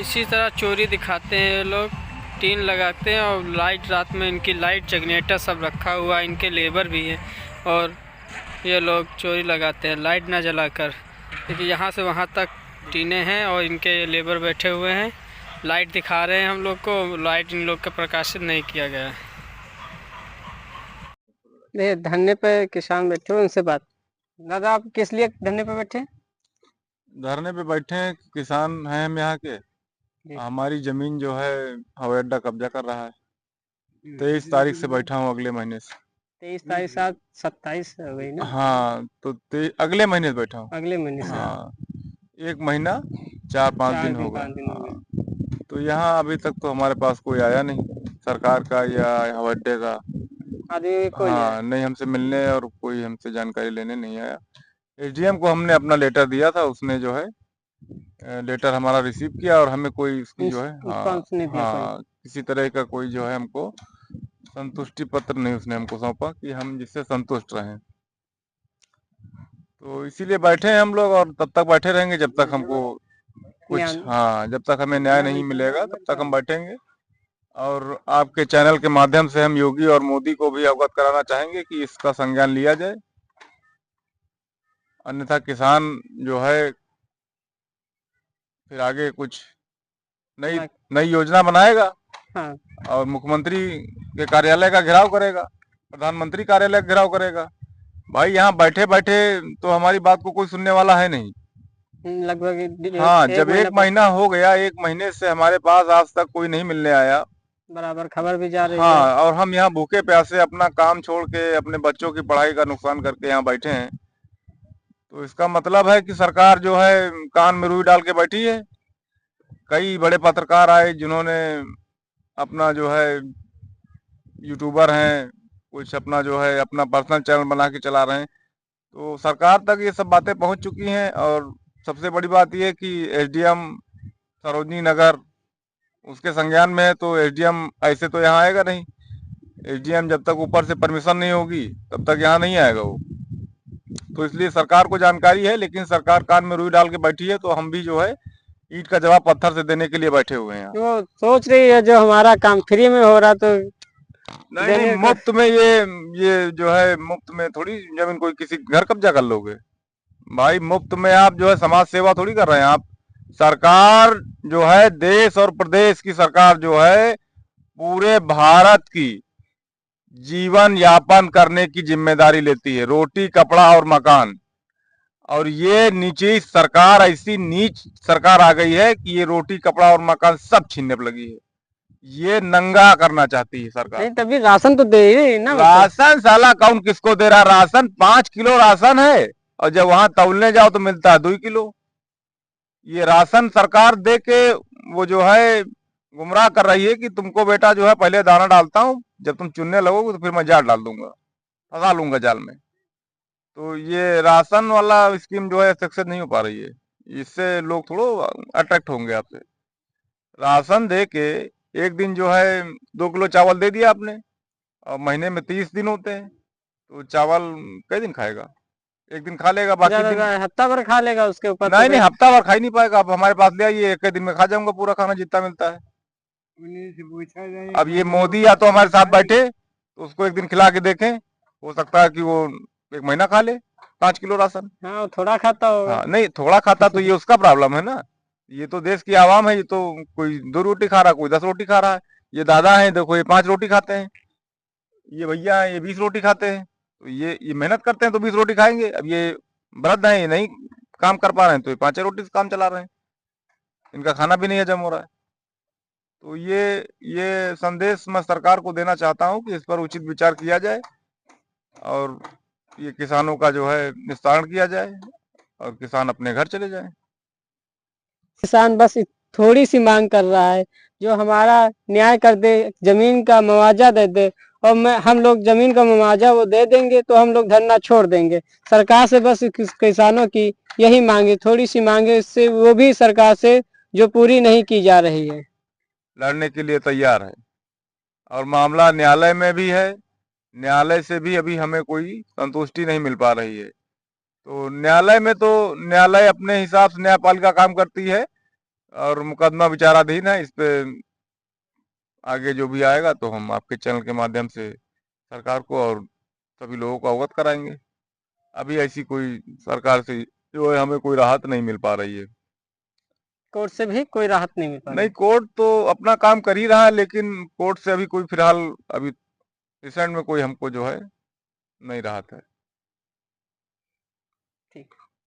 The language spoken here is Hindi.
इसी तरह चोरी दिखाते हैं ये लोग। टीन लगाते हैं और लाइट, रात में इनकी लाइट जनरेटर सब रखा हुआ है, इनके लेबर भी हैं और ये लोग चोरी लगाते हैं लाइट ना जलाकर। देखिए यहाँ से वहाँ तक टीनें हैं और इनके लेबर बैठे हुए हैं, लाइट दिखा रहे हैं हम लोग को। लाइट इन लोग का प्रकाशित नहीं किया गया है। देखिए धरने पे किसान बैठे हुए, उनसे बात। दादा, आप किस लिए धरने पे बैठे हैं? धरने पे बैठे हैं, किसान हैं हम यहाँ के। जी। हमारी जमीन जो है हवाई अड्डा कब्जा कर रहा है। 23 तारीख से बैठा हूँ, अगले महीने से। 23 तारीख, साथ 27 हो गई ना? हाँ, तो अगले महीने से बैठा हूँ। अगले महीने से। हाँ, 1 महीना 4-5 दिन हो गए। 5 दिन हो गए। हाँ, तो यहाँ अभी तक तो हमारे पास कोई आया नहीं, सरकार का या हवाई अड्डे का। आदमी कोई नहीं आया। हाँ, नहीं हमसे मिलने और कोई हमसे जानकारी लेने नहीं आया। एसडीएम को हमने अपना लेटर दिया था, उसने जो है लेटर हमारा रिसीव किया और हमें कोई उसकी जो है रिस्पॉन्स नहीं दिया कोई। किसी तरह का कोई जो है हमको संतुष्टि पत्र नहीं उसने हमको सौंपा कि हम जिससे संतुष्ट रहें। तो इसीलिए बैठे हैं हम लोग और तब तक बैठे रहेंगे जब तक हमको कुछ जब तक हमें न्याय नहीं मिलेगा तब तक हम बैठेंगे। और आपके चैनल के माध्यम से हम योगी और मोदी को भी अवगत कराना चाहेंगे कि इसका संज्ञान लिया जाए, अन्यथा किसान जो है फिर आगे कुछ नई नई योजना बनाएगा। हाँ। और मुख्यमंत्री के कार्यालय का घेराव करेगा, प्रधानमंत्री कार्यालय का घेराव करेगा। भाई यहाँ बैठे बैठे तो हमारी बात को कोई सुनने वाला है नहीं। लगभग हाँ, जब 1 महीना हो गया, 1 महीने से हमारे पास आज तक कोई नहीं मिलने आया, बराबर खबर भी जा रही है। हाँ, और हम यहाँ भूखे प्यासे अपना काम छोड़ के अपने बच्चों की पढ़ाई का नुकसान करके यहाँ बैठे हैं, तो इसका मतलब है कि सरकार जो है कान में रुई डाल के बैठी है। कई बड़े पत्रकार आए जिन्होंने अपना जो है यूट्यूबर हैं, कुछ अपना जो है अपना पर्सनल चैनल बना के चला रहे हैं, तो सरकार तक ये सब बातें पहुंच चुकी हैं। और सबसे बड़ी बात ये कि एसडीएम सरोजनी नगर उसके संज्ञान में है, तो एसडीएम ऐसे तो यहाँ आएगा नहीं। एसडीएम जब तक ऊपर से परमिशन नहीं होगी तब तक यहाँ नहीं आएगा वो। तो इसलिए सरकार को जानकारी है, लेकिन सरकार कान में रुई डाल के बैठी है, तो हम भी जो है ईंट का जवाब पत्थर से देने के लिए बैठे हुए हैं। वो सोच रही है जो हमारा काम फ्री में हो रहा तो नहीं, मुफ्त में ये जो है मुफ्त में थोड़ी जमीन कोई किसी घर कब्जा कर लोगे। भाई मुफ्त में आप जो है समाज सेवा थोड़ी कर रहे हैं आप। सरकार जो है देश और प्रदेश की सरकार जो है पूरे भारत की जीवन यापन करने की जिम्मेदारी लेती है, रोटी कपड़ा और मकान। और ये नीचे सरकार, ऐसी नीच सरकार आ गई है कि ये रोटी कपड़ा और मकान सब छीनने पर लगी है। ये नंगा करना चाहती है सरकार। नहीं, तभी राशन तो दे ही ना। राशन साला कौन किसको दे रहा? राशन 5 किलो राशन है और जब वहां तौलने जाओ तो मिलता है 2 किलो। ये राशन सरकार दे के वो जो है गुमराह कर रही है कि तुमको बेटा जो है पहले दाना डालता हूँ, जब तुम चुनने लगोगे तो फिर मैं जाल डाल दूंगा, फंसा लूंगा जाल में। तो ये राशन वाला स्कीम जो है सक्सेस नहीं हो पा रही है। इससे लोग थोड़ा अट्रैक्ट होंगे आपसे। राशन दे के एक दिन जो है 2 किलो चावल दे दिया आपने और महीने में 30 दिन होते हैं, तो चावल कई दिन खाएगा? एक दिन खा लेगा, बाकी दिन हफ्ता भर खा लेगा। उसके ऊपर नहीं नहीं, हफ्ता भर खा ही नहीं पाएगा। आप हमारे पास ले आइए, एक दिन में खा जाऊंगा पूरा खाना जितना मिलता है। अब ये मोदी या तो हमारे साथ बैठे तो उसको एक दिन खिला के देखें, हो सकता है कि वो 1 महीना खा ले 5 किलो राशन। हाँ, थोड़ा खाता होगा। हाँ, नहीं थोड़ा खाता तो ये उसका प्रॉब्लम है ना। ये तो देश की आवाम है, ये तो कोई 2 रोटी खा रहा है, कोई 10 रोटी खा रहा है। ये दादा है देखो, ये 5 रोटी खाते हैं, ये भैया है ये 20 रोटी खाते हैं। तो ये मेहनत करते हैं तो 20 रोटी खाएंगे। अब ये वृद्ध हैं, ये नहीं काम कर पा रहे हैं तो ये 5 रोटी से काम चला रहे हैं, इनका खाना भी नहीं हजम हो रहा है। तो ये संदेश मैं सरकार को देना चाहता हूं कि इस पर उचित विचार किया जाए और ये किसानों का जो है निस्तारण किया जाए और किसान अपने घर चले जाएं। किसान बस थोड़ी सी मांग कर रहा है, जो हमारा न्याय कर दे, जमीन का मुआवजा दे दे। और हम लोग जमीन का मुआवजा वो दे देंगे तो हम लोग धरना छोड़ देंगे। सरकार से बस किसानों की यही मांगे, थोड़ी सी मांगे, इससे वो भी सरकार से जो पूरी नहीं की जा रही है। लड़ने के लिए तैयार है और मामला न्यायालय में भी है। न्यायालय से भी अभी हमें कोई संतुष्टि नहीं मिल पा रही है। तो न्यायालय में तो न्यायालय अपने हिसाब से न्यायपालिका काम करती है, और मुकदमा विचाराधीन है। इस पे आगे जो भी आएगा तो हम आपके चैनल के माध्यम से सरकार को और सभी लोगों को अवगत कराएंगे। अभी ऐसी कोई सरकार से जो है हमें कोई राहत नहीं मिल पा रही है। कोर्ट से भी कोई राहत नहीं मिल पा रही नहीं, कोर्ट तो अपना काम कर ही रहा है, लेकिन कोर्ट से अभी कोई फिलहाल अभी रिसेंट में कोई हमको जो है नहीं राहत है।